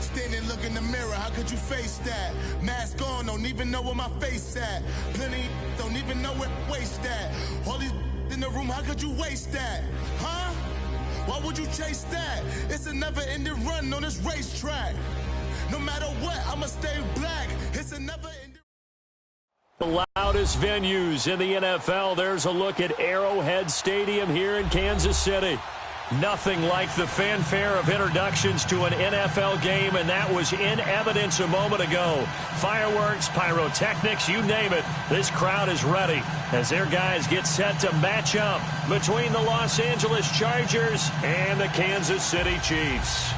Standing, look in the mirror, how could you face that? Mask on, don't even know where my face at. Plenty don't even know where waste at. All these in the room, how could you waste that? Huh? Why would you chase that? It's a never-ending run on this racetrack. No matter what, I'ma stay black. It's a never-ending. The loudest venues in the NFL. There's a look at Arrowhead Stadium here in Kansas City. Nothing like the fanfare of introductions to an NFL game, and that was in evidence a moment ago. Fireworks, pyrotechnics, you name it. This crowd is ready as their guys get set to match up between the Los Angeles Chargers and the Kansas City Chiefs.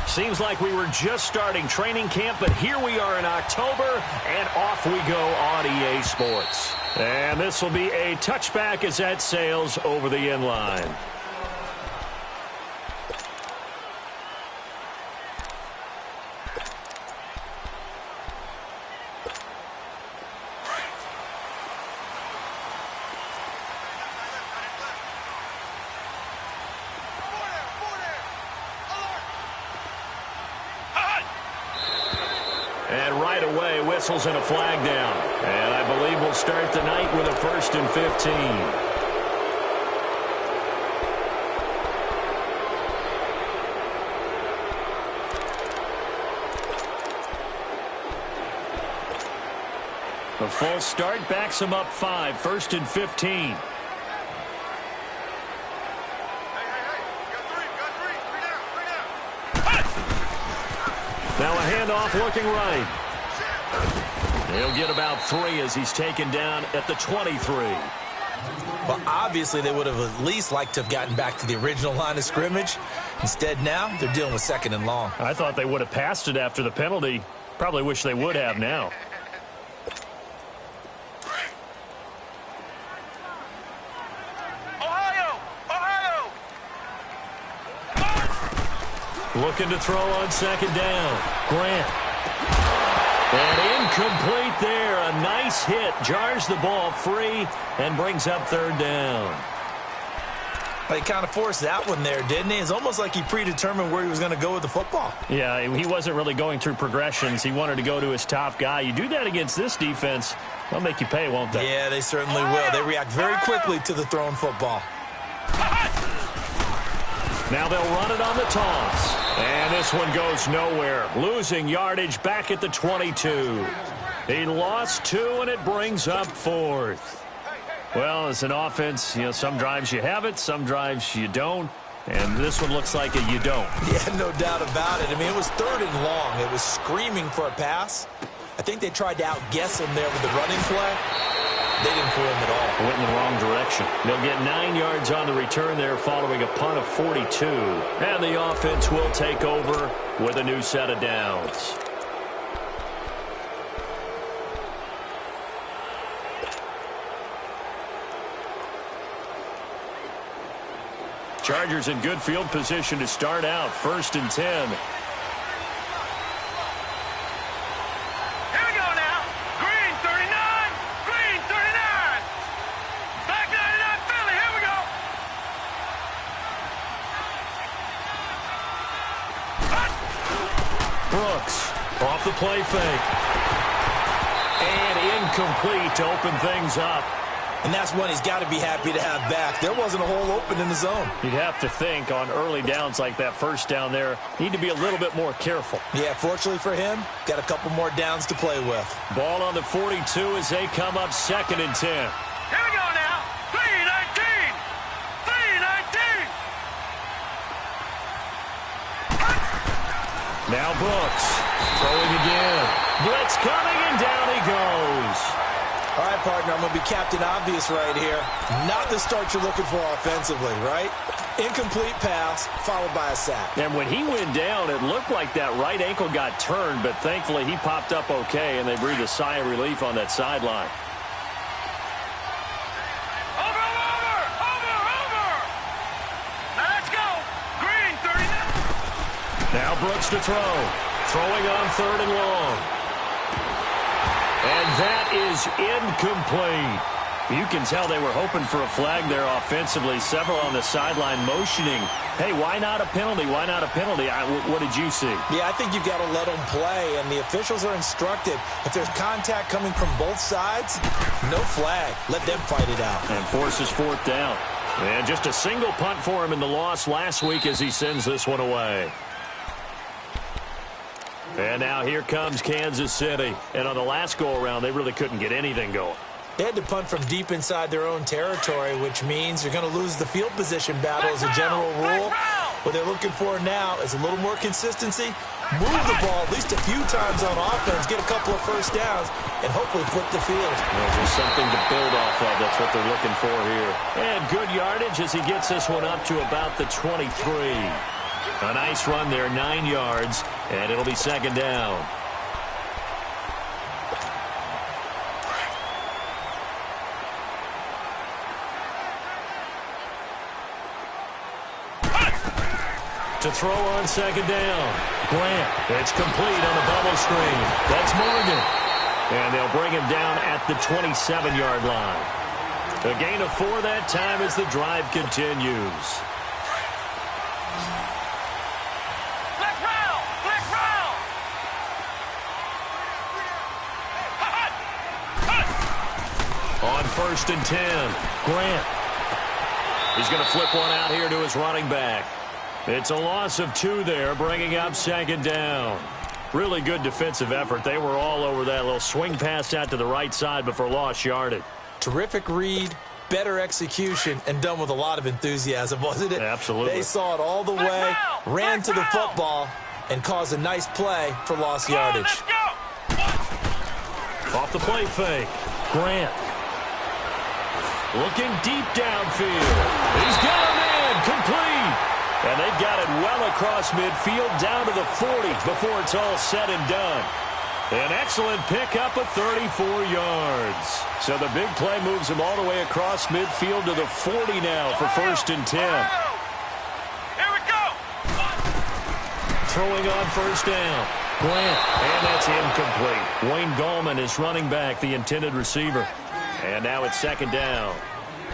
Seems like we were just starting training camp, but here we are in October, and off we go on EA Sports. And this will be a touchback as that sails over the end line. And right away, whistles and a flag down. And I believe we'll start the night with a 1st and 15. A full start backs him up 5, 1st and 15. Now a handoff looking right. He'll get about 3 as he's taken down at the 23. Well, obviously they would have at least liked to have gotten back to the original line of scrimmage. Instead now, they're dealing with 2nd and long. I thought they would have passed it after the penalty. Probably wish they would have now. Looking to throw on 2nd down. Grant. And incomplete there. A nice hit. Jars the ball free and brings up 3rd down. He kind of forced that one there, didn't he? It's almost like he predetermined where he was going to go with the football. Yeah, he wasn't really going through progressions. He wanted to go to his top guy. You do that against this defense, they'll make you pay, won't they? Yeah, they certainly will. They react very quickly to the thrown football. Now they'll run it on the toss. And this one goes nowhere. Losing yardage back at the 22. He lost 2, and it brings up 4th. Well, as an offense, some drives you have it, some drives you don't. And this one looks like a you don't. Yeah, no doubt about it. I mean, it was 3rd and long. It was screaming for a pass. I think they tried to outguess him there with the running play. They didn't fool him at all. Went in the wrong direction. They'll get 9 yards on the return there following a punt of 42. And the offense will take over with a new set of downs. Chargers in good field position to start out. 1st and 10. Off the play fake. And incomplete to open things up. And that's one he's got to be happy to have back. There wasn't a hole open in the zone. You'd have to think on early downs like that 1st down there, need to be a little bit more careful. Yeah, fortunately for him, got a couple more downs to play with. Ball on the 42 as they come up 2nd and 10. Here we go now. 3-19. 3-19. Now Brooks. Throwing again. Blitz coming, and down he goes. All right, partner, I'm going to be Captain Obvious right here. Not the start you're looking for offensively, right? Incomplete pass, followed by a sack. And when he went down, it looked like that right ankle got turned, but thankfully he popped up okay, and they breathed a sigh of relief on that sideline. Now Brooks to throw. Throwing on 3rd and long. And that is incomplete. You can tell they were hoping for a flag there offensively. Several on the sideline motioning, hey, why not a penalty? Why not a penalty? What did you see? Yeah, I think you've got to let them play, and the officials are instructed. If there's contact coming from both sides, no flag. Let them fight it out. And forces 4th down. And just a single punt for him in the loss last week as he sends this one away. And now here comes Kansas City. And on the last go-around, they really couldn't get anything going. They had to punt from deep inside their own territory, which means you're going to lose the field position battle as a general rule. What they're looking for now is a little more consistency, move the ball at least a few times on offense, get a couple of first downs, and hopefully flip the field. There's just something to build off of. That's what they're looking for here. And good yardage as he gets this one up to about the 23. A nice run there, 9 yards, and it'll be 2nd down. To throw on 2nd down. Grant, it's complete on the bubble screen. That's Morgan. And they'll bring him down at the 27-yard line. A gain of 4 that time as the drive continues. Flick round! Flick round! On 1st and 10, Grant. He's going to flip one out here to his running back. It's a loss of 2 there, bringing up 2nd down. Really good defensive effort. They were all over that little swing pass out to the right side before lost yardage. Terrific read, better execution, and done with a lot of enthusiasm, wasn't it? Absolutely. They saw it all the way, ran to the football, and caused a nice play for lost yardage. Off the play fake, Grant. Looking deep downfield. He's got him in, complete. And they've got it well across midfield down to the 40 before it's all said and done. An excellent pickup of 34 yards. So the big play moves him all the way across midfield to the 40 now for 1st and 10. Here we go! Throwing on 1st down. Grant, and that's incomplete. Wayne Gallman is running back, the intended receiver. And now it's 2nd down.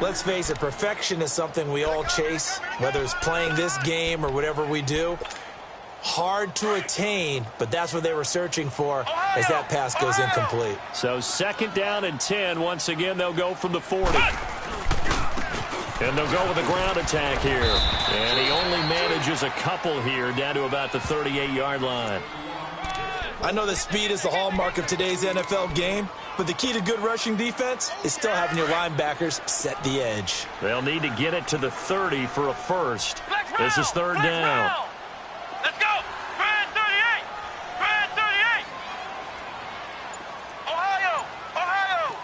Let's face it, perfection is something we all chase, whether it's playing this game or whatever we do. Hard to attain, but that's what they were searching for as that pass goes incomplete. So 2nd down and 10. Once again, they'll go from the 40. And they'll go with a ground attack here. And he only manages a couple here down to about the 38-yard line. I know that speed is the hallmark of today's NFL game, but the key to good rushing defense is still having your linebackers set the edge. They'll need to get it to the 30 for a first. This is 3rd down. Let's go! Brad 38! Brad 38! Ohio! Ohio!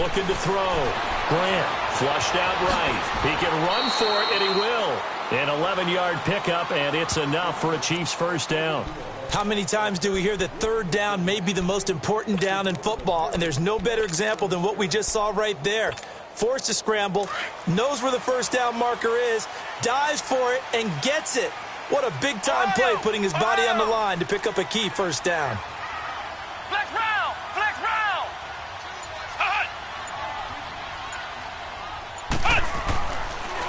Looking to throw. Grant flushed out right. He can run for it, and he will. An 11-yard pickup, and it's enough for a Chiefs 1st down. How many times do we hear that 3rd down may be the most important down in football, and there's no better example than what we just saw right there. Forced to scramble, knows where the 1st down marker is, dives for it, and gets it. What a big-time play, putting his body on the line to pick up a key 1st down. Flex round! Flex round!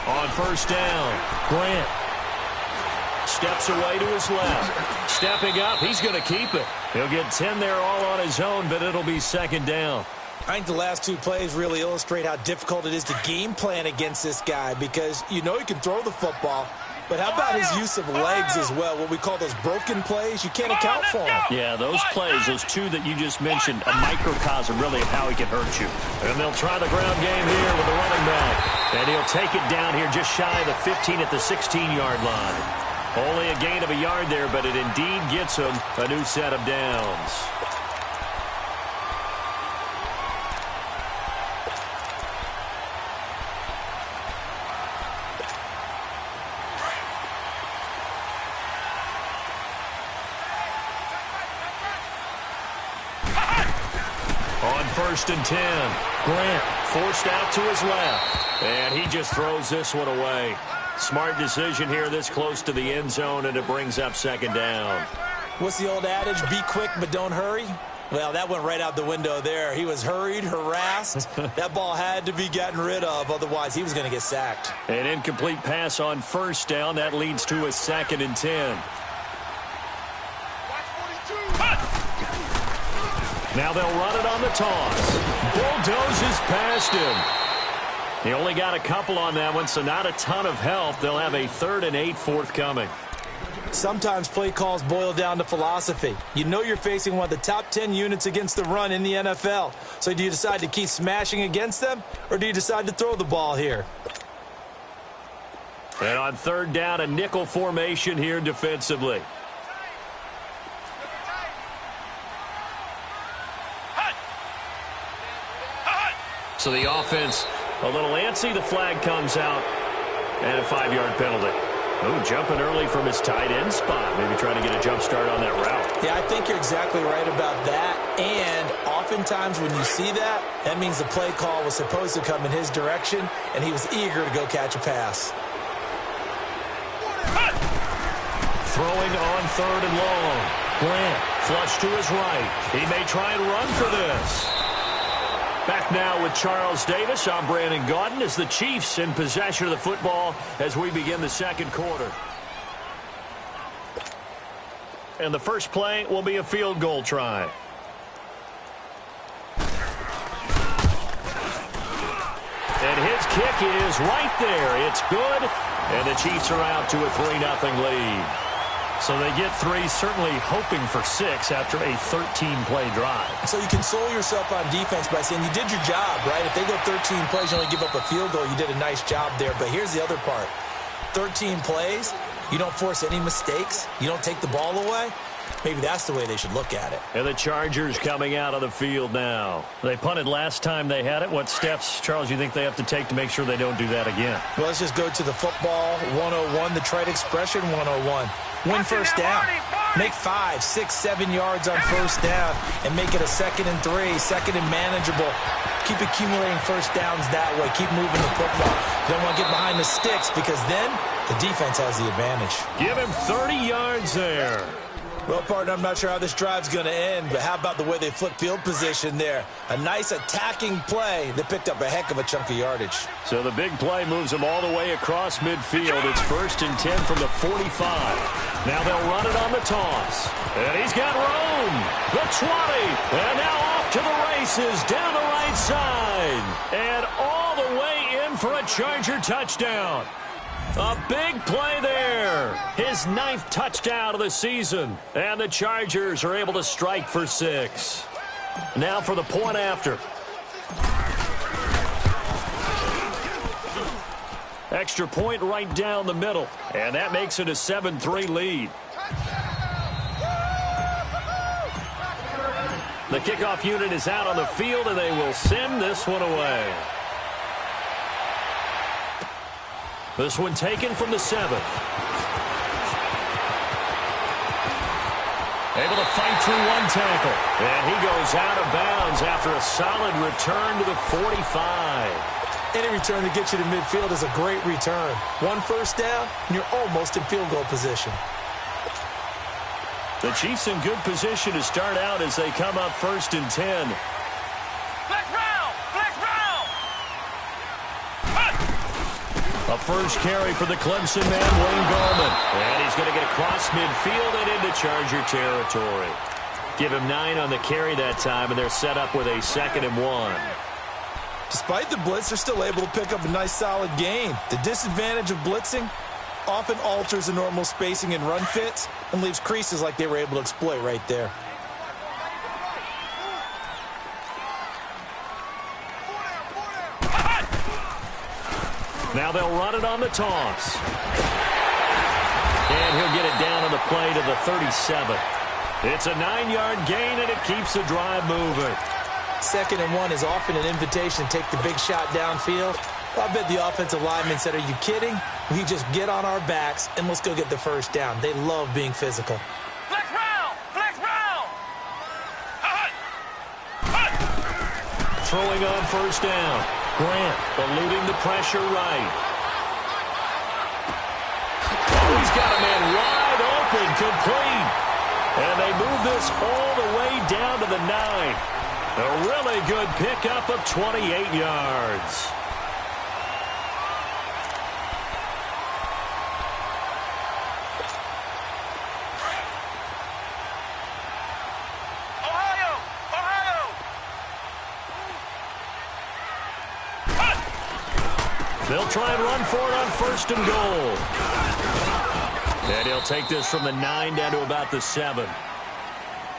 On 1st down, Grant steps away to his left. Stepping up, he's going to keep it. He'll get 10 there all on his own, but it'll be 2nd down. I think the last 2 plays really illustrate how difficult it is to game plan against this guy because you know he can throw the football, but how about his use of legs as well, what we call those broken plays? You can't account for them. Yeah, those plays, those 2 that you just mentioned, a microcosm really of how he can hurt you. And they'll try the ground game here with the running back. And he'll take it down here just shy of the 15 at the 16-yard line. Only a gain of a yard there, but it indeed gets him a new set of downs. On 1st and 10, Grant forced out to his left, and he just throws this one away. Smart decision here this close to the end zone, and it brings up second down. What's the old adage? Be quick, but don't hurry. Well, that went right out the window there. He was hurried, harassed. That ball had to be gotten rid of, otherwise he was going to get sacked. An incomplete pass on first down. That leads to a 2nd and 10. Now they'll run it on the toss. Bulldozes past him. He only got a couple on that one, so not a ton of help. They'll have a 3rd and 8 forthcoming. Sometimes play calls boil down to philosophy. You know you're facing one of the top 10 units against the run in the NFL. So do you decide to keep smashing against them, or do you decide to throw the ball here? And on 3rd down, a nickel formation here defensively. So the offense a little antsy. The flag comes out, and a 5-yard penalty. Oh, jumping early from his tight end spot. Maybe trying to get a jump start on that route. Yeah, I think you're exactly right about that. And oftentimes when you see that, that means the play call was supposed to come in his direction, and he was eager to go catch a pass. Throwing on 3rd and long. Grant flush to his right. He may try and run for this. Back now with Charles Davis. I'm Brandon Gaudin as the Chiefs in possession of the football as we begin the second quarter. And the first play will be a field goal try. And his kick is right there. It's good. And the Chiefs are out to a 3-0 lead. So they get 3, certainly hoping for 6 after a 13-play drive. So you console yourself on defense by saying you did your job, right? If they go 13 plays, you only give up a field goal, you did a nice job there. But here's the other part. 13 plays, you don't force any mistakes, you don't take the ball away. Maybe that's the way they should look at it. And the Chargers coming out of the field now. They punted last time they had it. What steps, Charles, you think they have to take to make sure they don't do that again? Well, let's just go to the football 101, the trite expression 101. Win first down. Make 5, 6, 7 yards on first down and make it a 2nd and 3, 2nd and manageable. Keep accumulating first downs that way. Keep moving the football. You don't want to get behind the sticks because then the defense has the advantage. Give him 30 yards there. Well, partner, I'm not sure how this drive's going to end, but how about the way they flipped field position there? A nice attacking play that picked up a heck of a chunk of yardage. So the big play moves them all the way across midfield. It's 1st and 10 from the 45. Now they'll run it on the toss. And he's got room. The 20. And now off to the races down the right side. And all the way in for a Charger touchdown. A big play there. His 9th touchdown of the season. And the Chargers are able to strike for 6. Now for the point after. Extra point right down the middle. And that makes it a 7-3 lead. The kickoff unit is out on the field, and they will send this one away. This one taken from the 7. Able to fight through one tackle. And he goes out of bounds after a solid return to the 45. Any return that gets you to midfield is a great return. 1 first down, and you're almost in field goal position. The Chiefs in good position to start out as they come up 1st and 10. A first carry for the Clemson man, Wayne Gallman. And he's going to get across midfield and into Charger territory. Give him 9 on the carry that time, and they're set up with a 2nd and 1. Despite the blitz, they're still able to pick up a nice solid gain. The disadvantage of blitzing often alters the normal spacing and run fits and leaves creases like they were able to exploit right there. Now they'll run it on the toss. And he'll get it down on the play to the 37. It's a 9-yard gain, and it keeps the drive moving. 2nd and 1 is often an invitation to take the big shot downfield. I bet the offensive lineman said, are you kidding? We just get on our backs, and let's go get the first down. They love being physical. Flex round! Flex round! Throwing on first down. Grant eluding the pressure right. got a man wide open, complete. And they move this all the way down to the 9. A really good pickup of 28 yards. They'll try and run for it on 1st and goal. And he'll take this from the 9 down to about the 7.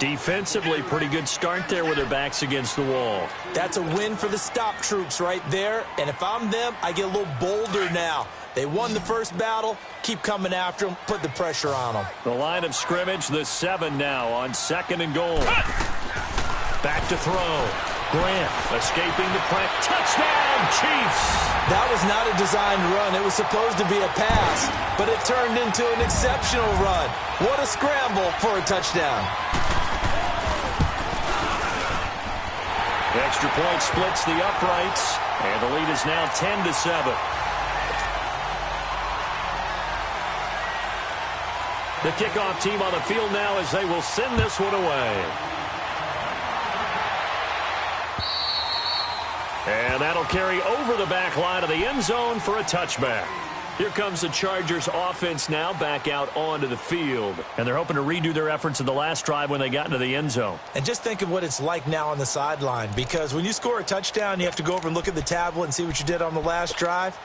Defensively, pretty good start there with their backs against the wall. That's a win for the stop troops right there. And if I'm them, I get a little bolder now. They won the first battle. Keep coming after them. Put the pressure on them. The line of scrimmage, the 7 now on 2nd and goal. Back to throw. Grant escaping the press. Touchdown, Chiefs! That was not a designed run. It was supposed to be a pass, but it turned into an exceptional run. What a scramble for a touchdown. The extra point splits the uprights, and the lead is now 10-7. The kickoff team on the field now as they will send this one away. And that'll carry over the back line of the end zone for a touchback. Here comes the Chargers offense now back out onto the field. And they're hoping to redo their efforts in the last drive when they got into the end zone. And just think of what it's like now on the sideline, because when you score a touchdown, you have to go over and look at the tablet and see what you did on the last drive.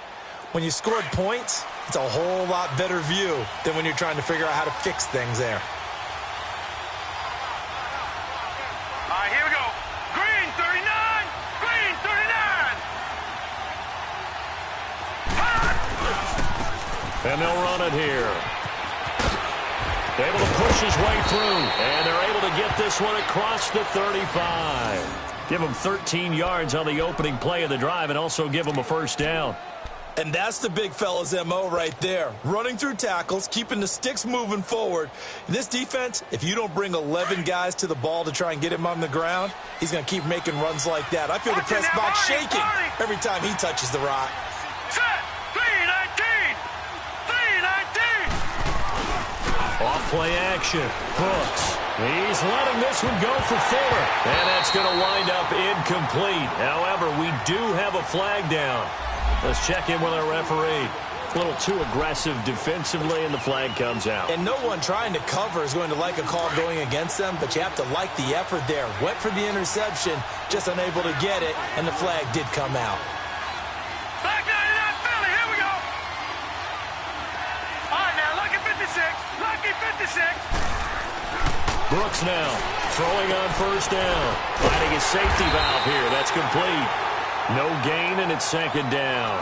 When you scored points, it's a whole lot better view than when you're trying to figure out how to fix things there. All right, here we go. Green 39. Green 39. And they'll run it here. Able to push his way through. And they're able to get this one across the 35. Give him 13 yards on the opening play of the drive and also give him a first down. And that's the big fella's MO right there. Running through tackles, keeping the sticks moving forward. This defense, if you don't bring 11 guys to the ball to try and get him on the ground, he's going to keep making runs like that. I feel the press box shaking every time he touches the rock. Set. 319. 319. Off play action. Brooks. He's letting this one go for Fuller. And that's going to wind up incomplete. However, we do have a flag down. Let's check in with our referee. A little too aggressive defensively, and the flag comes out. And no one trying to cover is going to like a call going against them, but you have to like the effort there. Went for the interception, just unable to get it, and the flag did come out. Flag 99 Philly, here we go. All right, now, lucky 56. Lucky 56. Brooks now throwing on first down. Finding his safety valve here. That's complete. No gain, and it's 2nd down.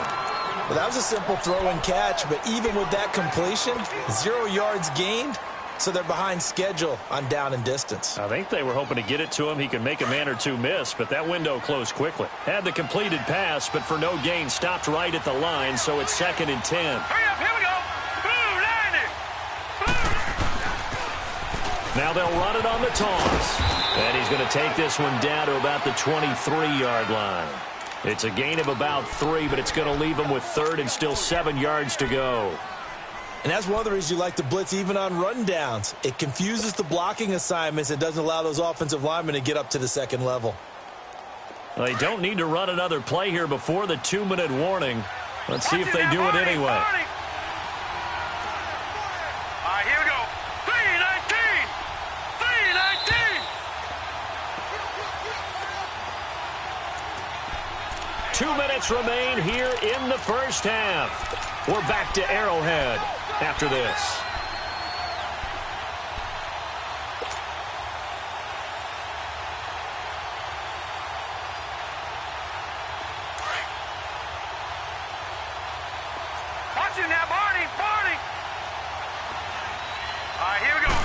Well, that was a simple throw and catch, but even with that completion, 0 yards gained, so they're behind schedule on down and distance. I think they were hoping to get it to him. He could make a man or two miss, but that window closed quickly. Had the completed pass, but for no gain, stopped right at the line, so it's 2nd and 10. Hurry up, here we go. Blue 90. Now they'll run it on the toss. And he's going to take this one down to about the 23-yard line. It's a gain of about 3, but it's going to leave him with 3rd and still 7 yards to go. And that's one of the reasons you like to blitz even on rundowns. It confuses the blocking assignments. It doesn't allow those offensive linemen to get up to the 2nd level. Well, they don't need to run another play here before the 2-minute warning. Let's see if they do it anyway. All right, here we go. 319. 319. 2 minutes remain here in the first half. We're back to Arrowhead after this. Watch it now, Barney. Barney. All right, here we go.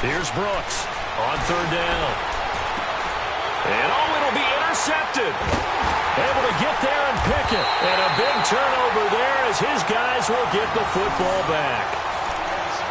Here's Brooks on 3rd down. And it'll be intercepted. Able to get there and pick it. And a big turnover there as his guys will get the football back.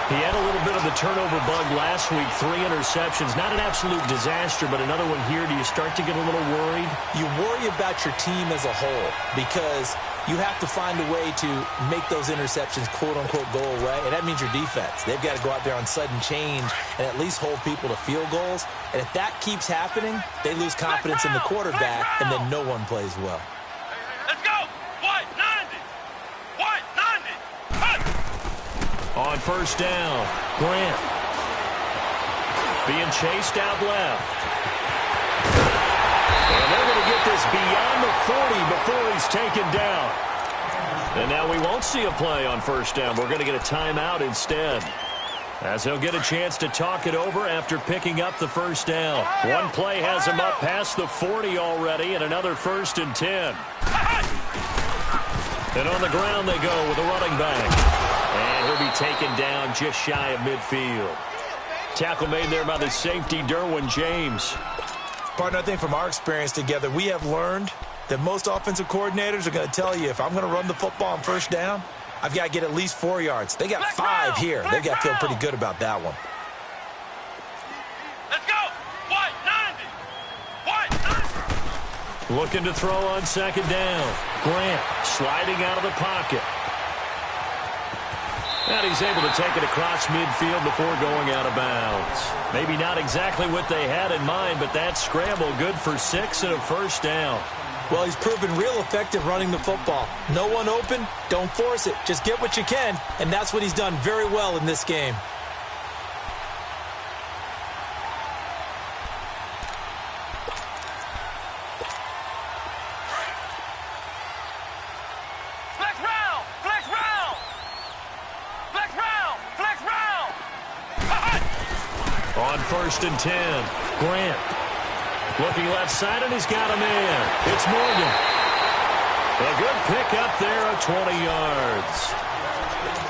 He had a little bit of the turnover bug last week. 3 interceptions. Not an absolute disaster, but another one here. Do you start to get a little worried? You worry about your team as a whole because you have to find a way to make those interceptions, quote-unquote, go away, and that means your defense. They've got to go out there on sudden change and at least hold people to field goals, and if that keeps happening, they lose confidence in the quarterback, and then no one plays well. Let's go! White 90! White 90! On first down, Grant. Being chased out left. And they're going to get this beyond the 40 before he's taken down. And now we won't see a play on first down. We're going to get a timeout instead, as he'll get a chance to talk it over after picking up the first down. One play has him up past the 40 already, and another 1st and 10. And on the ground they go with a running back. And he'll be taken down just shy of midfield. Tackle made there by the safety, Derwin James. Partner, I think from our experience together, we have learned that most offensive coordinators are going to tell you, if I'm going to run the football on first down, I've got to get at least 4 yards. They got 5 here. They've got to feel pretty good about that one. Let's go! White 90! White 90! Looking to throw on second down. Grant sliding out of the pocket. And he's able to take it across midfield before going out of bounds. Maybe not exactly what they had in mind, but that scramble good for 6 and a first down. Well, he's proven real effective running the football. No one open, don't force it. Just get what you can, and that's what he's done very well in this game. Flex round! Flex round! Flex round! Flex round! On 1st and 10, Grant. Looking left side, and he's got a man. It's Morgan. A good pick up there of 20 yards.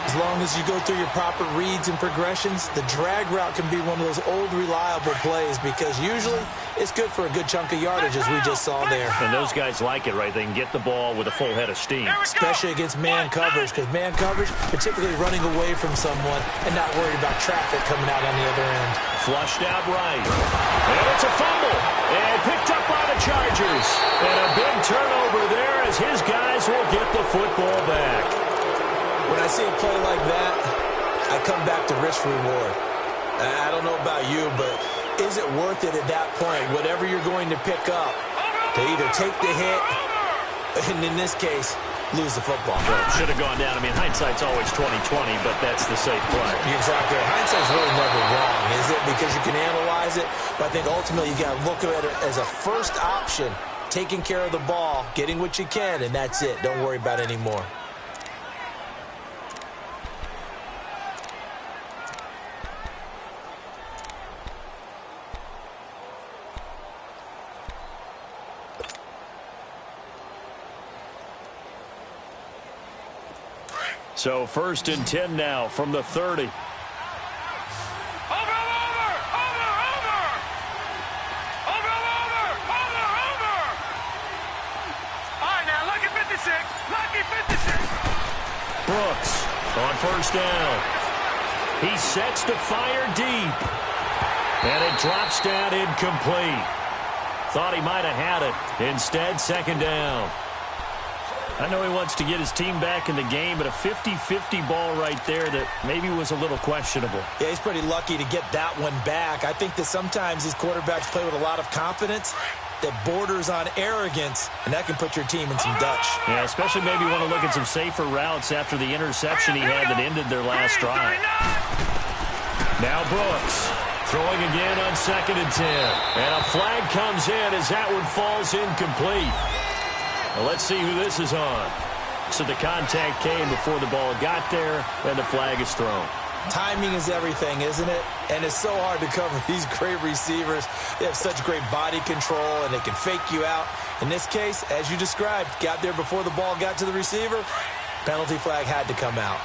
As long as you go through your proper reads and progressions, the drag route can be one of those old reliable plays, because usually it's good for a good chunk of yardage, as we just saw there. And those guys like it, right? They can get the ball with a full head of steam. Especially against man coverage, because man coverage, particularly running away from someone and not worried about traffic coming out on the other end. Flushed out right. And it's a fumble. And picked up by the Chargers. And a big turnover there as his guys will get the football back. When I see a play like that, I come back to risk-reward. I don't know about you, but is it worth it at that point, whatever you're going to pick up, to either take the hit, and in this case, lose the football? Well, it should have gone down. I mean, hindsight's always 20/20, but that's the safe play. You're exactly right. Hindsight's really never wrong, is it? Because you can analyze it, but I think ultimately you got to look at it as a first option, taking care of the ball, getting what you can, and that's it. Don't worry about it anymore. So 1st and 10 now from the 30. Over! Over! Over! Over! All right, now, lucky 56. Lucky 56. Brooks on first down. He sets to fire deep. And it drops down incomplete. Thought he might have had it. Instead, second down. I know he wants to get his team back in the game, but a 50-50 ball right there that maybe was a little questionable. Yeah, he's pretty lucky to get that one back. I think that sometimes these quarterbacks play with a lot of confidence that borders on arrogance, and that can put your team in some Dutch. Yeah, especially maybe want to look at some safer routes after the interception he had that ended their last drive. Now Brooks throwing again on 2nd and 10. And a flag comes in as that one falls incomplete. Well, let's see who this is on. So the contact came before the ball got there, and the flag is thrown. Timing is everything, isn't it? And it's so hard to cover these great receivers. They have such great body control, and they can fake you out. In this case, as you described, got there before the ball got to the receiver. Penalty flag had to come out.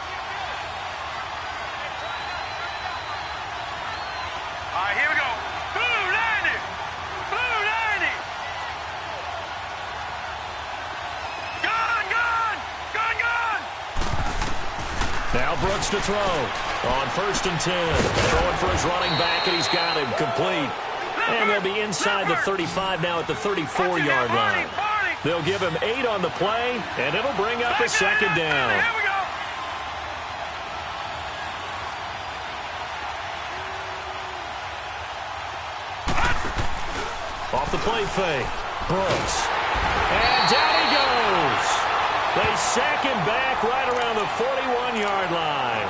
All right, here we go. Blue 90. Blue 90. Gun, gun. Gun, gun. Now Brooks to throw on 1st and 10. Throwing for his running back, and he's got him complete. And they'll be inside the 35 now at the 34-yard line. They'll give him 8 on the play, and it'll bring up a second down. Here we go. Off the play fake. Brooks. And down he goes. They sack him back right around the 41-yard line.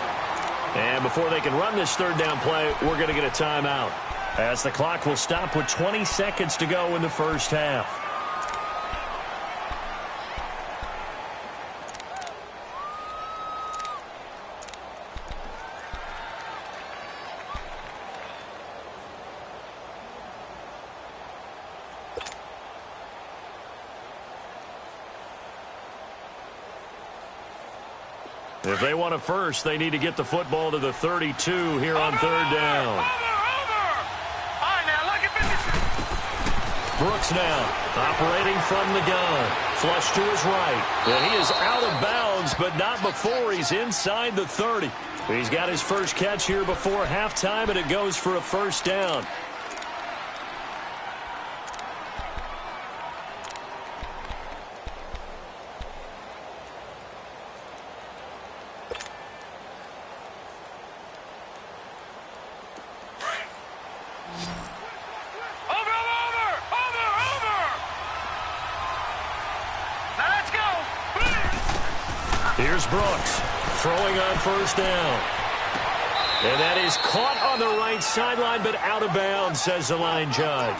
And before they can run this third down play, we're going to get a timeout, as the clock will stop with 20 seconds to go in the first half. If they want a first, they need to get the football to the 32 here on third down. Over. All right, now, look at 56. Brooks now operating from the gun. Flush to his right. And he is out of bounds, but not before he's inside the 30. He's got his first catch here before halftime, and it goes for a first down. Here's Brooks throwing on first down. And that is caught on the right sideline, but out of bounds, says the line judge.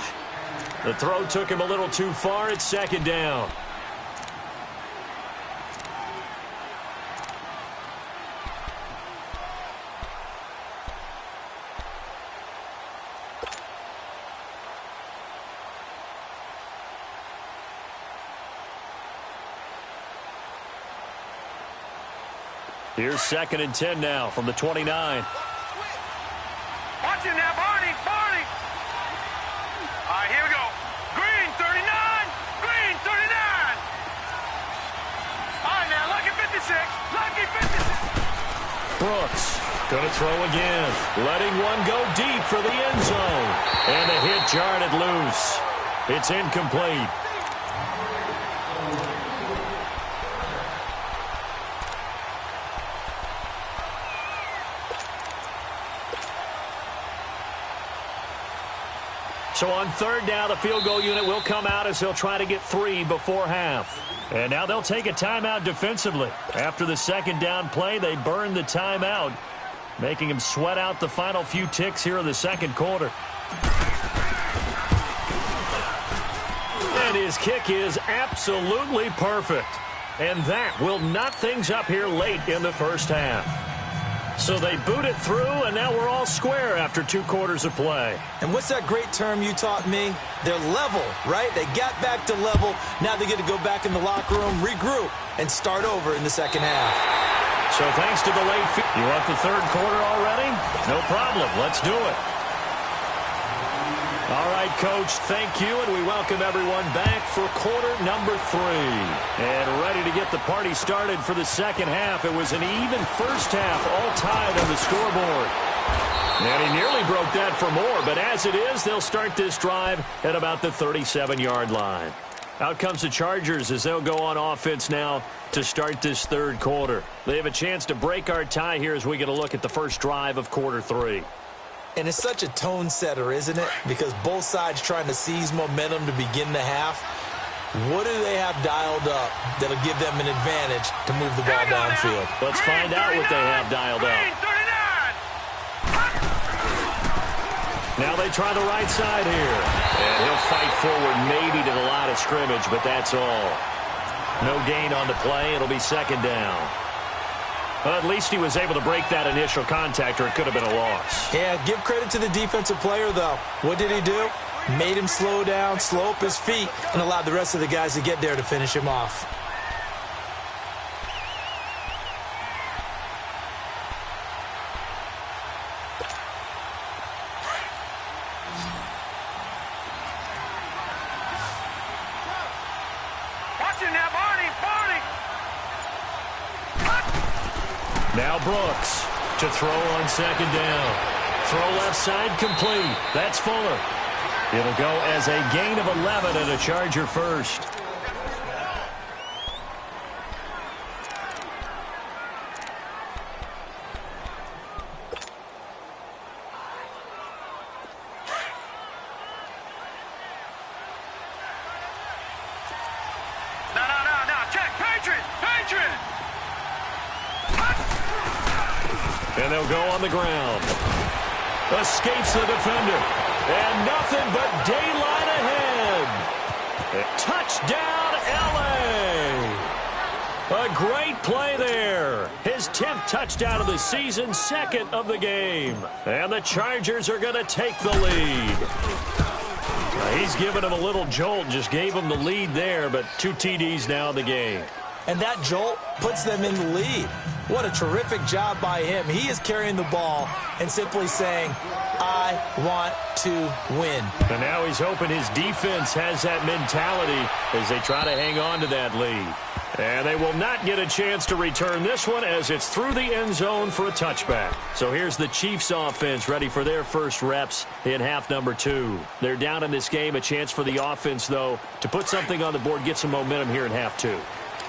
The throw took him a little too far. It's second down. Here's 2nd and 10 now from the 29. Watch him now, Barney. All right, here we go. Green, 39. Green, 39. All right, now, lucky 56. Lucky 56. Brooks going to throw again. Letting one go deep for the end zone. And the hit jarred it loose. It's incomplete. So on third down, the field goal unit will come out as he'll try to get 3 before half. And now they'll take a timeout defensively. After the second down play, they burn the timeout, making him sweat out the final few ticks here in the second quarter. And his kick is absolutely perfect. And that will knot things up here late in the first half. So they boot it through, and now we're all square after 2 quarters of play. And what's that great term you taught me? They're level, right? They got back to level. Now they get to go back in the locker room, regroup, and start over in the second half. So thanks to the late feed. You want the third quarter already? No problem. Let's do it. All right, Coach, thank you, and we welcome everyone back for quarter number 3. And ready to get the party started for the second half. It was an even first half, all tied on the scoreboard. And he nearly broke that for more, but as it is, they'll start this drive at about the 37-yard line. Out comes the Chargers as they'll go on offense now to start this third quarter. They have a chance to break our tie here as we get a look at the first drive of quarter 3. And it's such a tone setter, isn't it? Because both sides trying to seize momentum to begin the half. What do they have dialed up that'll give them an advantage to move the ball downfield? Let's find out what they have dialed up. Now they try the right side here. And he'll fight forward maybe to the line of scrimmage, but that's all. No gain on the play. It'll be second down. Well, at least he was able to break that initial contact, or it could have been a loss. Yeah, give credit to the defensive player, though. What did he do? Made him slow down, slow up his feet, and allowed the rest of the guys to get there to finish him off. Watch him now, Barney. Now Brooks to throw on second down. Throw left side complete. That's Fuller. It'll go as a gain of 11 and a Charger first. And they'll go on the ground. Escapes the defender. And nothing but daylight ahead. Touchdown, L.A. A great play there. His 10th touchdown of the season, 2nd of the game. And the Chargers are going to take the lead. He's given him a little jolt, just gave him the lead there, but 2 TDs now in the game. And that jolt puts them in the lead. What a terrific job by him. He is carrying the ball and simply saying, I want to win. And now he's hoping his defense has that mentality as they try to hang on to that lead. And they will not get a chance to return this one as it's through the end zone for a touchback. So here's the Chiefs offense ready for their first reps in half number 2. They're down in this game. A chance for the offense, though, to put something on the board, get some momentum here in half 2.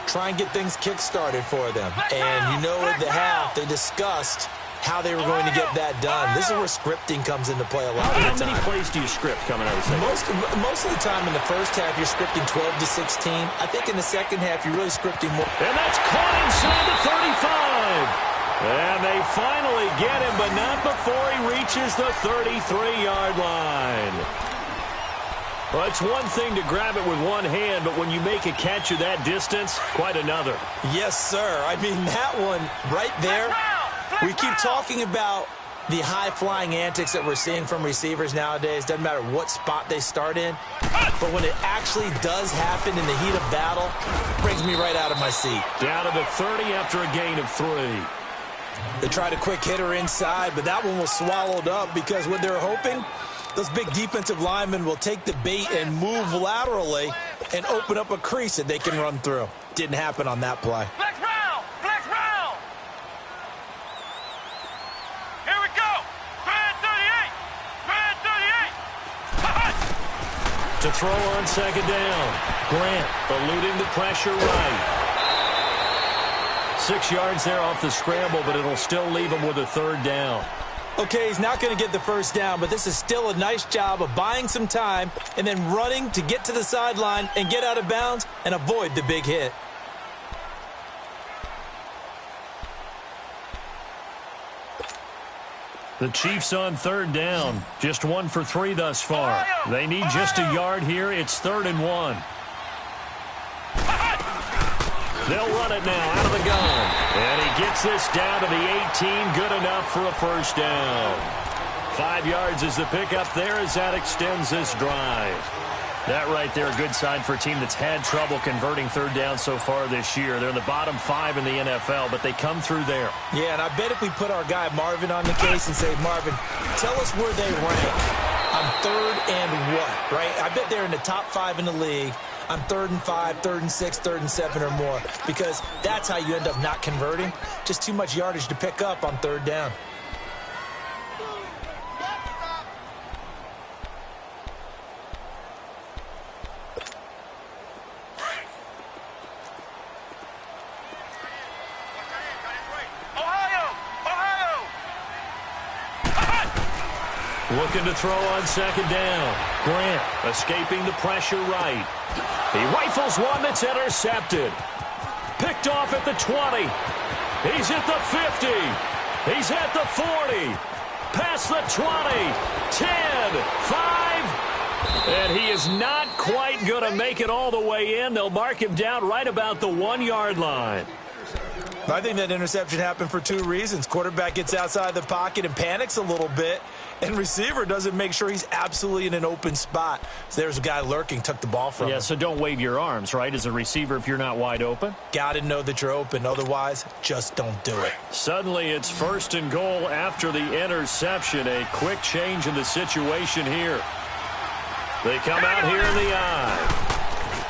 Try and get things kick-started for them. And you know at the half, they discussed how they were going to get that done. This is where scripting comes into play a lot of the time. How many plays do you script coming out of the second? Most of the time in the first half, you're scripting 12 to 16. I think in the second half, you're really scripting more. And that's caught inside the 35. And they finally get him, but not before he reaches the 33-yard line. Well, it's one thing to grab it with one hand, but when you make a catch of that distance, quite another. Yes, sir. I mean, that one right there. We keep talking about the high-flying antics that we're seeing from receivers nowadays. Doesn't matter what spot they start in. But when it actually does happen in the heat of battle, it brings me right out of my seat. Down to the 30 after a gain of 3. They tried a quick hitter inside, but that one was swallowed up because what they're hoping, those big defensive linemen will take the bait and move laterally and open up a crease that they can run through. Didn't happen on that play. Flex round! Flex round! Here we go! Grand 38! Grand 38! To throw on second down. Grant eluding the pressure right. 6 yards there off the scramble, but it'll still leave him with a 3rd down. Okay, he's not going to get the first down, but this is still a nice job of buying some time and then running to get to the sideline and get out of bounds and avoid the big hit. The Chiefs on 3rd down. Just 1 for 3 thus far. They need just a yard here. It's 3rd and 1. They'll run it now out of the gun. And he gets this down to the 18. Good enough for a first down. 5 yards is the pickup there as that extends this drive. That right there, a good sign for a team that's had trouble converting 3rd down so far this year. They're in the bottom 5 in the NFL, but they come through there. Yeah, and I bet if we put our guy Marvin on the case and say, Marvin, tell us where they rank on 3rd and what, right? I bet they're in the top 5 in the league on 3rd and 5, 3rd and 6, 3rd and 7 or more, because that's how you end up not converting. Just too much yardage to pick up on 3rd down. Looking to throw on second down. Grant escaping the pressure right. He rifles one that's intercepted. Picked off at the 20. He's at the 50. He's at the 40. Past the 20. 10. 5. And he is not quite going to make it all the way in. They'll mark him down right about the 1-yard line. I think that interception happened for 2 reasons. Quarterback gets outside the pocket and panics a little bit, and receiver doesn't make sure he's absolutely in an open spot. So there's a guy lurking, took the ball from him. Yeah, so don't wave your arms, right, as a receiver if you're not wide open? Got to know that you're open. Otherwise, just don't do it. Suddenly, it's 1st and goal after the interception. A quick change in the situation here. They come out here in the eye.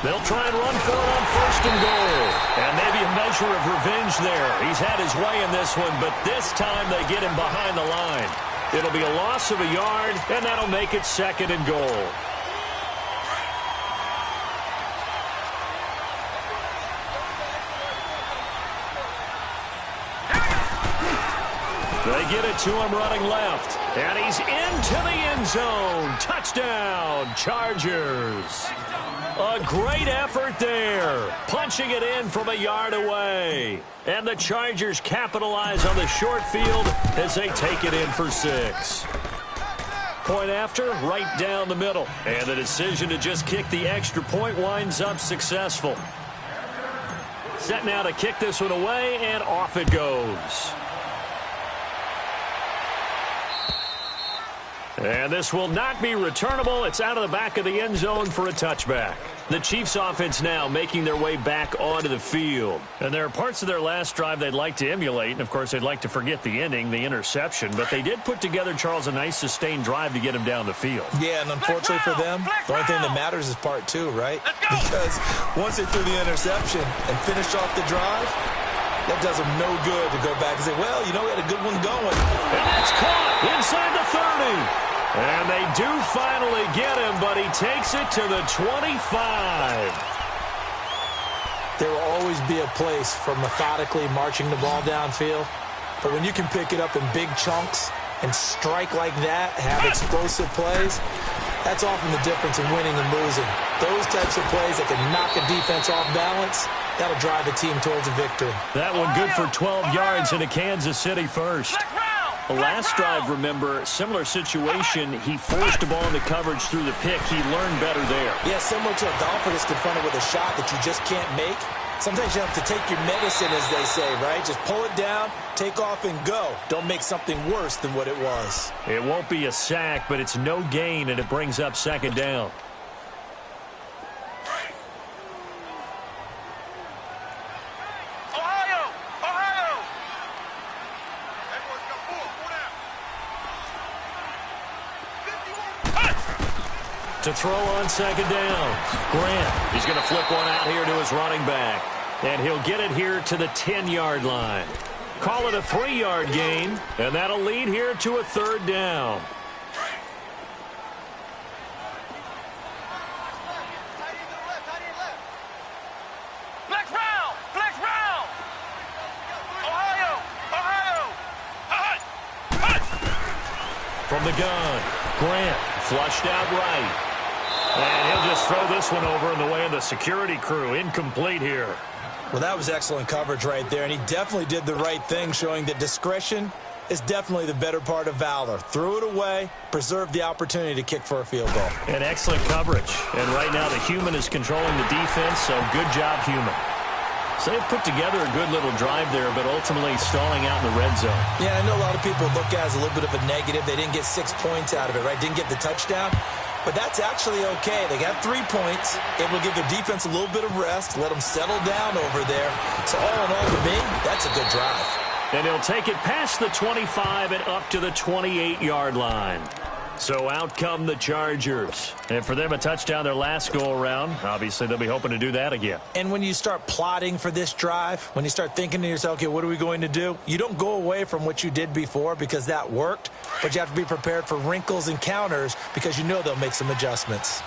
They'll try and run for it on 1st and goal. And maybe a measure of revenge there. He's had his way in this one, but this time they get him behind the line. It'll be a loss of a yard, and that'll make it 2nd and goal. They get it to him running left. And he's into the end zone. Touchdown, Chargers. A great effort there. Punching it in from a yard away. And the Chargers capitalize on the short field as they take it in for 6. Point after, right down the middle. And the decision to just kick the extra point winds up successful. Set now to kick this one away, and off it goes. And this will not be returnable. It's out of the back of the end zone for a touchback. The Chiefs offense now making their way back onto the field. And there are parts of their last drive they'd like to emulate. And, of course, they'd like to forget the ending, the interception. But they did put together, Charles, a nice sustained drive to get him down the field. Yeah, and unfortunately for them, the only thing that matters is part 2, right? Because once they threw the interception and finished off the drive, that does them no good to go back and say, well, you know, we had a good one going. And that's caught inside the 30. And they do finally get him, but he takes it to the 25. There will always be a place for methodically marching the ball downfield. But when you can pick it up in big chunks and strike like that, have explosive plays, that's often the difference in winning and losing. Those types of plays that can knock a defense off balance, that'll drive a team towards a victory. That one good for 12 yards into Kansas City first. The last drive, remember, similar situation. He forced the ball into coverage through the pick. He learned better there. Yeah, similar to a golfer that's confronted with a shot that you just can't make. Sometimes you have to take your medicine, as they say, right? Just pull it down, take off, and go. Don't make something worse than what it was. It won't be a sack, but it's no gain, and it brings up second down. To throw on second down. Grant, he's going to flip one out here to his running back. And he'll get it here to the 10-yard line. Call it a 3-yard gain, and that'll lead here to a third down. Flex round! Flex round! Ohio! From the gun, Grant flushed out right. And he'll just throw this one over in the way of the security crew. Incomplete here. Well, that was excellent coverage right there, and he definitely did the right thing, showing that discretion is definitely the better part of valor. Threw it away, preserved the opportunity to kick for a field goal. And excellent coverage. And right now the human is controlling the defense, so good job, human. So they've put together a good little drive there, but ultimately stalling out in the red zone. Yeah, I know a lot of people look at it as a little bit of a negative. They didn't get 6 points out of it, right? Didn't get the touchdown. But that's actually okay. They got 3 points. Able to give their defense a little bit of rest, let them settle down over there. So all in all, to me, that's a good drive. And he'll take it past the 25 and up to the 28-yard line. So out come the Chargers. And for them, a touchdown their last go-around. Obviously, they'll be hoping to do that again. And when you start plotting for this drive, when you start thinking to yourself, okay, what are we going to do? You don't go away from what you did before because that worked, but you have to be prepared for wrinkles and counters because you know they'll make some adjustments.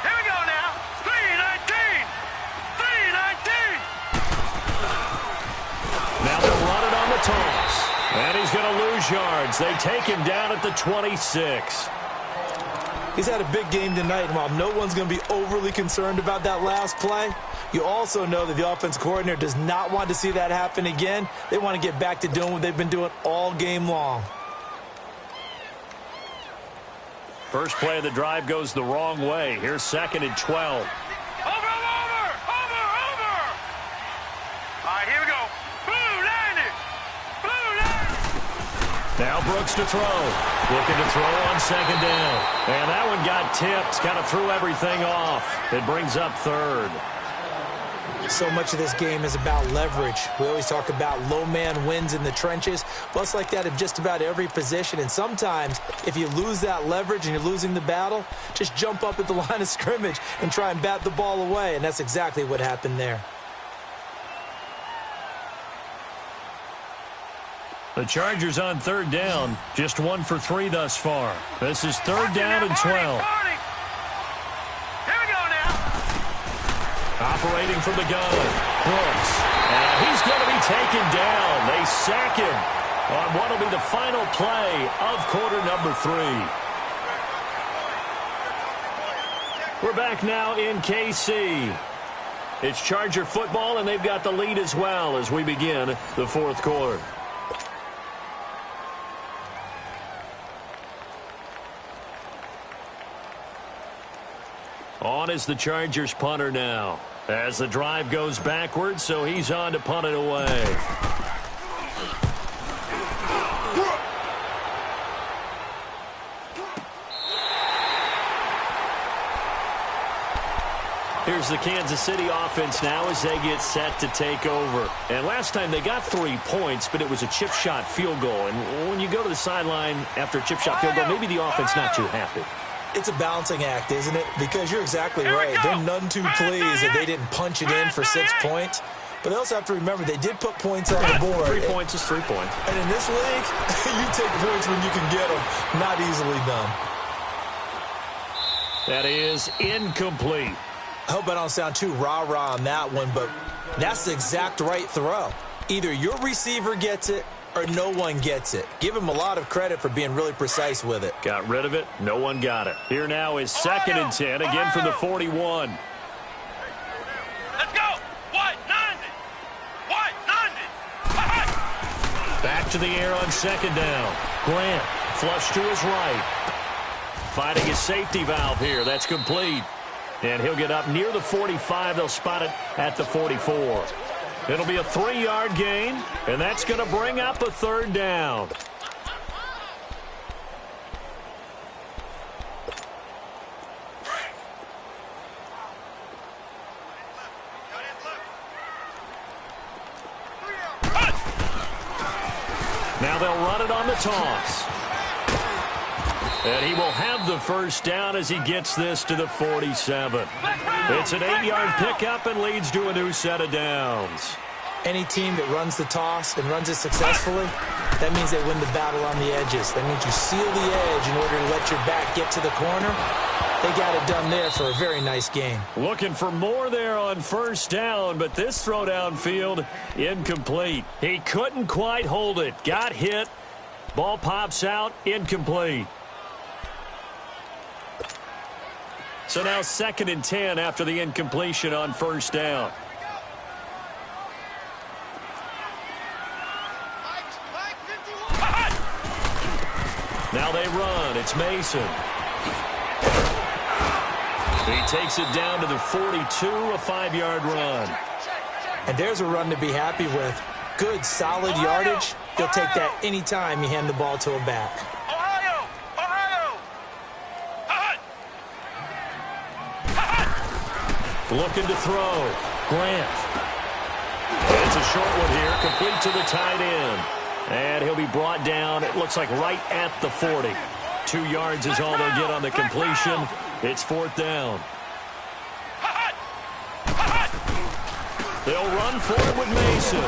Here we go now. 3-19. 3-19. Now they'll run it on the toss. And he's going to lose yards. They take him down at the 26. He's had a big game tonight, and while no one's going to be overly concerned about that last play, you also know that the offense coordinator does not want to see that happen again. They want to get back to doing what they've been doing all game long. First play of the drive goes the wrong way. Here's second and 12. Over. All right, here we go. Now Brooks to throw. Looking to throw on second down. And that one got tipped. Kind of threw everything off. It brings up third. So much of this game is about leverage. We always talk about low man wins in the trenches. Well, it's like that in just about every position. And sometimes, if you lose that leverage and you're losing the battle, just jump up at the line of scrimmage and try and bat the ball away. And that's exactly what happened there. The Chargers on third down, just 1 for 3 thus far. This is third down and 12. Here we go now. Operating from the gun, Brooks. And he's going to be taken down. They sack him on what will be the final play of quarter number 3. We're back now in KC. It's Charger football, and they've got the lead as well as we begin the fourth quarter. On is the Chargers punter now. As the drive goes backwards, so he's on to punt it away. Here's the Kansas City offense now as they get set to take over. And last time they got 3 points, but it was a chip shot field goal. And when you go to the sideline after a chip shot field goal, maybe the offense not too happy. It's a balancing act, isn't it? Because you're exactly right. They're none too pleased that they didn't punch it in for 6 points. But they also have to remember they did put points on the board. 3 points is 3 points. And in this league, you take points when you can get them. Not easily done. That is incomplete. I hope I don't sound too rah-rah on that one, but that's the exact right throw. Either your receiver gets it or no one gets it. Give him a lot of credit for being really precise with it. Got rid of it. No one got it. Here now is 2nd and 10, again from the 41. Let's go. White, 90. White, 90. Back to the air on 2nd down. Grant, flush to his right. Finding his safety valve here. That's complete. And he'll get up near the 45. They'll spot it at the 44. It'll be a 3-yard gain, and that's going to bring up a 3rd down. Now they'll run it on the toss. And he will have the 1st down as he gets this to the 47. It's an 8-yard pickup and leads to a new set of downs. Any team that runs the toss and runs it successfully, that means they win the battle on the edges. That means you seal the edge in order to let your back get to the corner. They got it done there for a very nice game. Looking for more there on 1st down, but this throw downfield incomplete. He couldn't quite hold it. Got hit. Ball pops out. Incomplete. So now 2nd and 10 after the incompletion on 1st down. Now they run. It's Mason. He takes it down to the 42, a 5-yard run. And there's a run to be happy with. Good, solid yardage. You'll take that anytime you hand the ball to a back. Looking to throw. Grant. And it's a short one here, complete to the tight end. And he'll be brought down, it looks like right at the 40. 2 yards is all they'll get on the completion. It's 4th down. They'll run for it with Mason.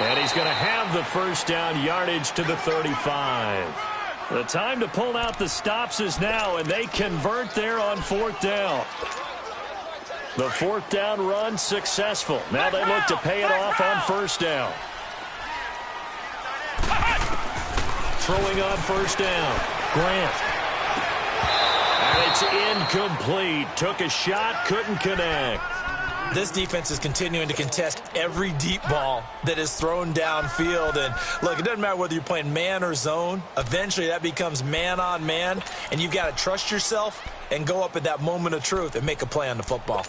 And he's going to have the 1st down, yardage to the 35. The time to pull out the stops is now, and they convert there on 4th down. The 4th down run successful. Now they look to pay it off on 1st down. Throwing on 1st down. Grant. And it's incomplete. Took a shot, couldn't connect. This defense is continuing to contest every deep ball that is thrown downfield. And look, it doesn't matter whether you're playing man or zone. Eventually that becomes man on man. And you've got to trust yourself and go up at that moment of truth and make a play on the football.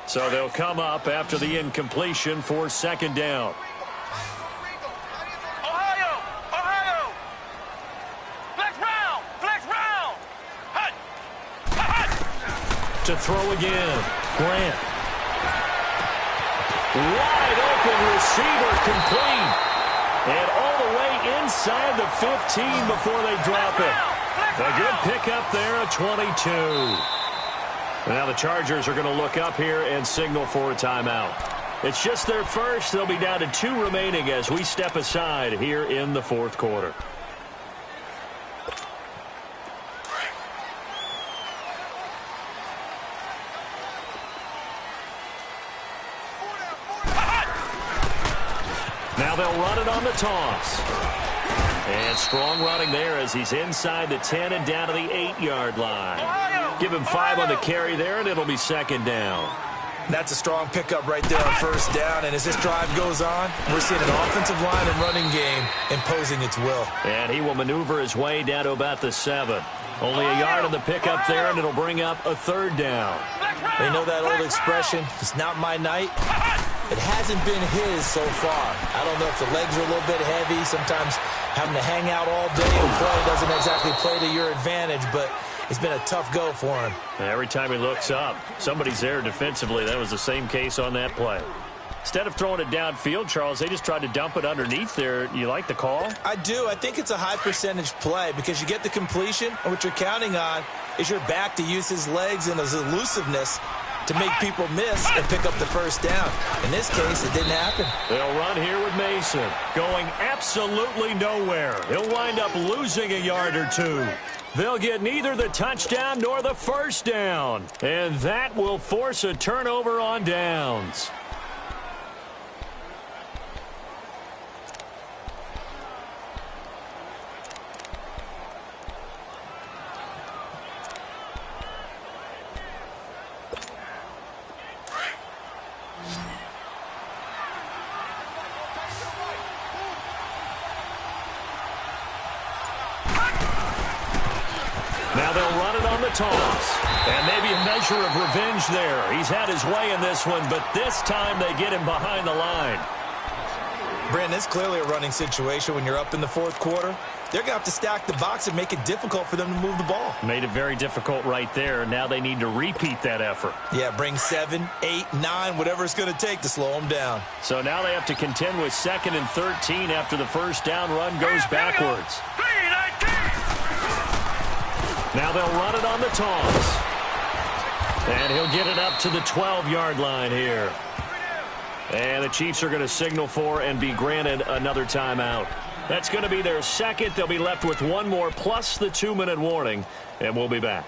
So they'll come up after the incompletion for 2nd down. Ohio! Flex round! Hut! To throw again. Grant. Wide open receiver, complete. And all the way inside the 15 before they drop it. A good pickup there at 22. Now the Chargers are going to look up here and signal for a timeout. It's just their first. They'll be down to 2 remaining as we step aside here in the 4th quarter. Now they'll run it on the toss. And strong running there as he's inside the 10 and down to the 8-yard line. Give him 5 on the carry there, and it'll be second down. That's a strong pickup right there on first down. And as this drive goes on, we're seeing an offensive line and running game imposing its will. And he will maneuver his way down to about the 7. Only a yard on the pickup there, and it'll bring up a third down. They know that old expression, it's not my night. It hasn't been his so far. I don't know if the legs are a little bit heavy. Sometimes having to hang out all day and play doesn't exactly play to your advantage, but it's been a tough go for him. Every time he looks up, somebody's there defensively. That was the same case on that play. Instead of throwing it downfield, Charles, they just tried to dump it underneath there. You like the call? I do. I think it's a high percentage play because you get the completion, and what you're counting on is your back to use his legs and his elusiveness to make people miss and pick up the first down. In this case, it didn't happen. They'll run here with Mason, going absolutely nowhere. He'll wind up losing a yard or two. They'll get neither the touchdown nor the first down, and that will force a turnover on downs. Now they'll run it on the toss. And maybe a measure of revenge there. He's had his way in this one, but this time they get him behind the line. Brandon, it's clearly a running situation when you're up in the fourth quarter. They're going to have to stack the box and make it difficult for them to move the ball. Made it very difficult right there. Now they need to repeat that effort. Yeah, bring 7, 8, 9, whatever it's going to take to slow them down. So now they have to contend with 2nd and 13 after the first down run goes backwards. Now they'll run it on the toss. And he'll get it up to the 12-yard line here. And the Chiefs are going to signal for and be granted another timeout. That's going to be their second. They'll be left with one more plus the 2-minute warning, and we'll be back.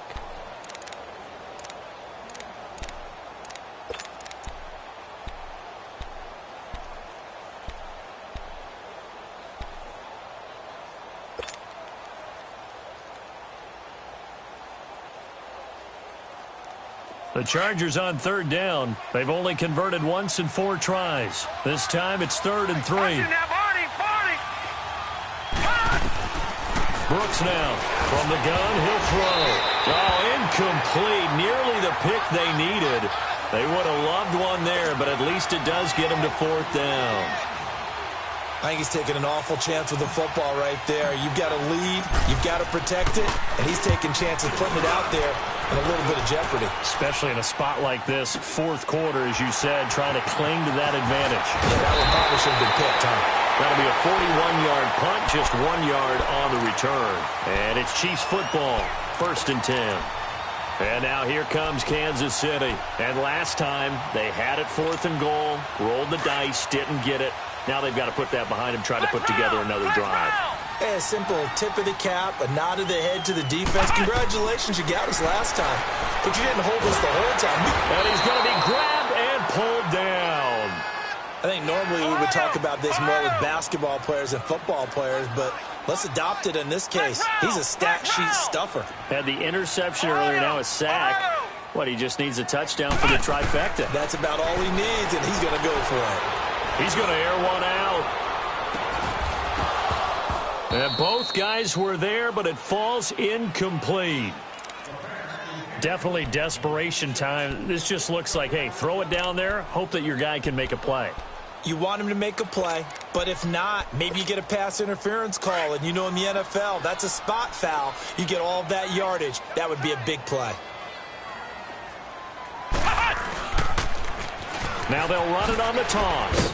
The Chargers on third down. They've only converted once in 4 tries. This time it's 3rd and 3. Brooks now from the gun. He'll throw. Oh, incomplete. Nearly the pick they needed. They would have loved one there, but at least it does get them to 4th down. I think he's taking an awful chance with the football right there. You've got to lead, you've got to protect it, and he's taking chances putting it out there in a little bit of jeopardy. Especially in a spot like this, fourth quarter, as you said, trying to cling to that advantage. Yeah, that one probably should have been picked, huh? That'll be a 41-yard punt, just 1 yard on the return. And it's Chiefs football, 1st and 10. And now here comes Kansas City. And last time, they had it 4th and goal, rolled the dice, didn't get it. Now they've got to put that behind them, try to put together another drive. A simple tip of the cap, a nod of the head to the defense. Congratulations, you got us last time, but you didn't hold us the whole time. And he's going to be grabbed and pulled down. I think normally we would talk about this more with basketball players and football players, but let's adopt it in this case. He's a stat sheet stuffer. Had the interception earlier, now a sack. What, he just needs a touchdown for the trifecta. That's about all he needs, and he's going to go for it. He's going to air one out. And both guys were there, but it falls incomplete. Definitely desperation time. This just looks like, hey, throw it down there, hope that your guy can make a play. You want him to make a play, but if not, maybe you get a pass interference call, and you know in the NFL, that's a spot foul. You get all of that yardage. That would be a big play. Now they'll run it on the toss.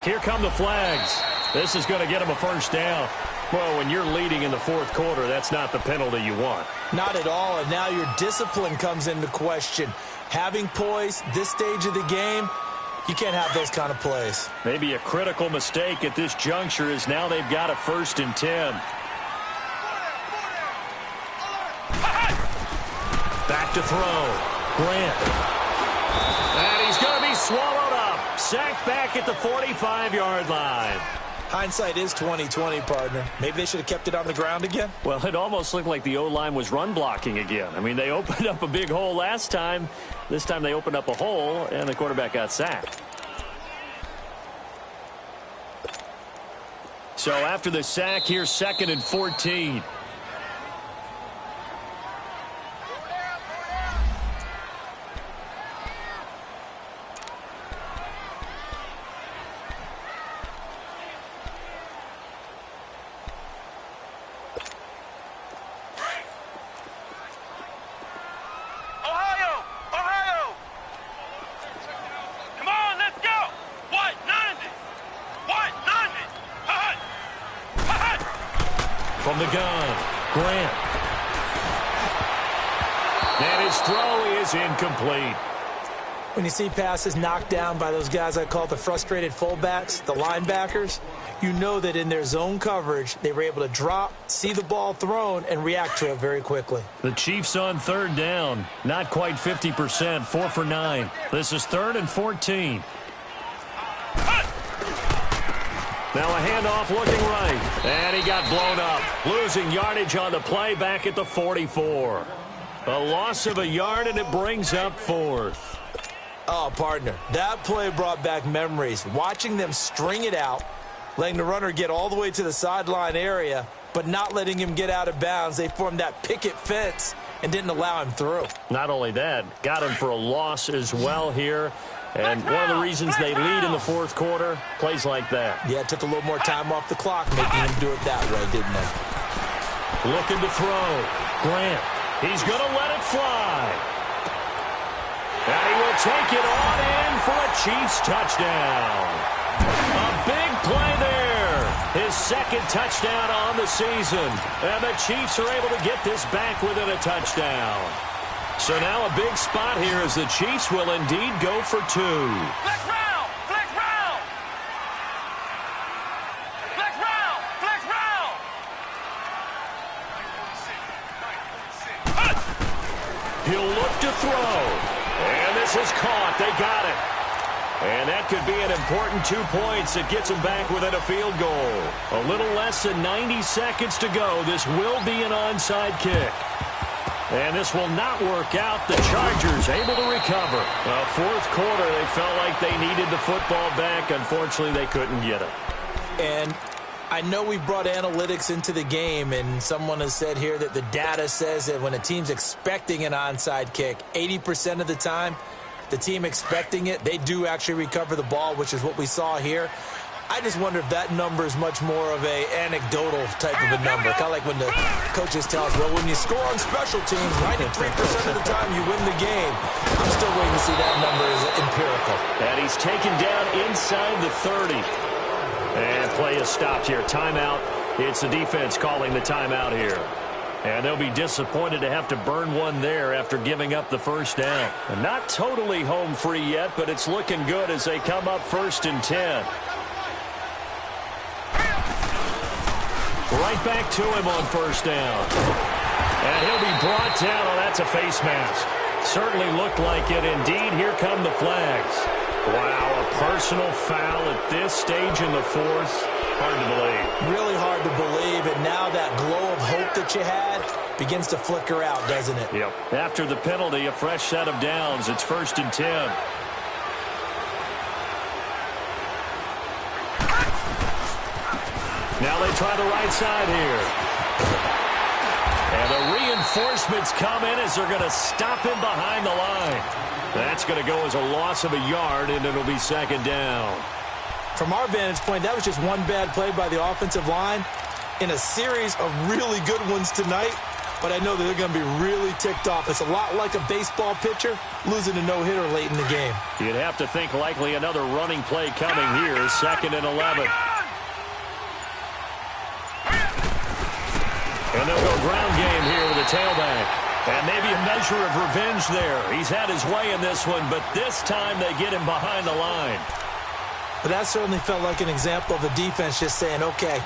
Here come the flags. This is going to get them a first down. Well, when you're leading in the fourth quarter, that's not the penalty you want. Not at all, and now your discipline comes into question. Having poise this stage of the game, you can't have those kind of plays. Maybe a critical mistake at this juncture is now they've got a 1st and 10. Back to throw. Grant. And he's going to be swallowed up. Sacked back at the 45-yard line. Hindsight is 20/20, partner. Maybe they should have kept it on the ground again. Well, it almost looked like the O-line was run blocking again. I mean, they opened up a big hole last time. This time they opened up a hole, and the quarterback got sacked. So after the sack, here's 2nd and 14. From the gun, Grant. And his throw is incomplete. When you see passes knocked down by those guys I call the frustrated fullbacks, the linebackers, you know that in their zone coverage, they were able to drop, see the ball thrown, and react to it very quickly. The Chiefs on 3rd down. Not quite 50%, 4 for 9. This is 3rd and 14. Now a handoff looking right. And he got blown up. Losing yardage on the play back at the 44. A loss of a yard, and it brings up 4th. Oh, partner, that play brought back memories. Watching them string it out, letting the runner get all the way to the sideline area, but not letting him get out of bounds. They formed that picket fence and didn't allow him through. Not only that, got him for a loss as well here. And one of the reasons they lead in the 4th quarter, plays like that. Yeah, it took a little more time off the clock, making him do it that way, didn't it? Looking to throw. Grant. He's going to let it fly. And he will take it on in for a Chiefs touchdown. A big play there. His 2nd touchdown on the season. And the Chiefs are able to get this back within a touchdown. So now a big spot here as the Chiefs will indeed go for 2. Flex round! Flex round! Flex round! Flex round! He'll look to throw. And this is caught. They got it. And that could be an important 2 points. It gets them back within a field goal. A little less than 90 seconds to go. This will be an onside kick. And this will not work out. The Chargers able to recover. 4th quarter, they felt like they needed the football back. Unfortunately, they couldn't get it. And I know we brought analytics into the game, and someone has said here that the data says that when a team's expecting an onside kick, 80% of the time, the team expecting it, they do actually recover the ball, which is what we saw here. I just wonder if that number is much more of a anecdotal type of a number. Kind of like when the coaches tell us, well, when you score on special teams, 93% of the time you win the game. I'm still waiting to see that number as empirical. And he's taken down inside the 30. And play is stopped here. Timeout. It's the defense calling the timeout here. And they'll be disappointed to have to burn one there after giving up the 1st down. And not totally home free yet, but it's looking good as they come up 1st and 10. Right back to him on 1st down. And he'll be brought down. Oh, that's a face mask. Certainly looked like it. Indeed, here come the flags. Wow, a personal foul at this stage in the 4th. Hard to believe. Really hard to believe. And now that glow of hope that you had begins to flicker out, doesn't it? Yep. After the penalty, a fresh set of downs. It's 1st and 10. Now they try the right side here. And the reinforcements come in as they're going to stop him behind the line. That's going to go as a loss of a yard, and it'll be 2nd down. From our vantage point, that was just one bad play by the offensive line in a series of really good ones tonight. But I know that they're going to be really ticked off. It's a lot like a baseball pitcher losing a no-hitter late in the game. You'd have to think likely another running play coming here. 2nd and 11. And they'll go ground game here with a tailback. And maybe a measure of revenge there. He's had his way in this one, but this time they get him behind the line. But that certainly felt like an example of the defense just saying, okay,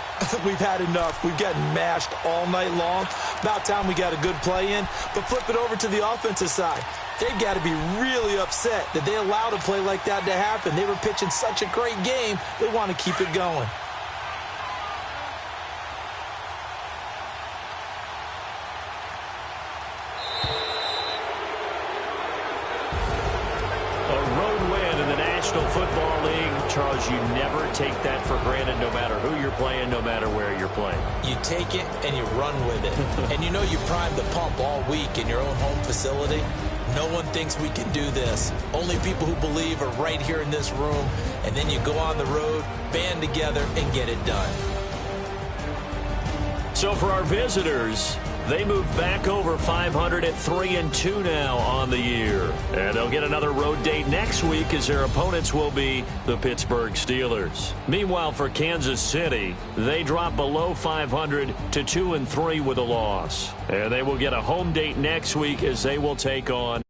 we've had enough. We've gotten mashed all night long. About time we got a good play in. But flip it over to the offensive side. They've got to be really upset that they allowed a play like that to happen. They were pitching such a great game, they want to keep it going. Football League, Charles, you never take that for granted no matter who you're playing, no matter where you're playing. You take it and you run with it. And you know you primed the pump all week in your own home facility. No one thinks we can do this. Only people who believe are right here in this room. And then you go on the road, band together, and get it done. So for our visitors, they move back over 500 at 3-2 now on the year. And they'll get another road date next week as their opponents will be the Pittsburgh Steelers. Meanwhile, for Kansas City, they drop below 500 to 2-3 with a loss. And they will get a home date next week as they will take on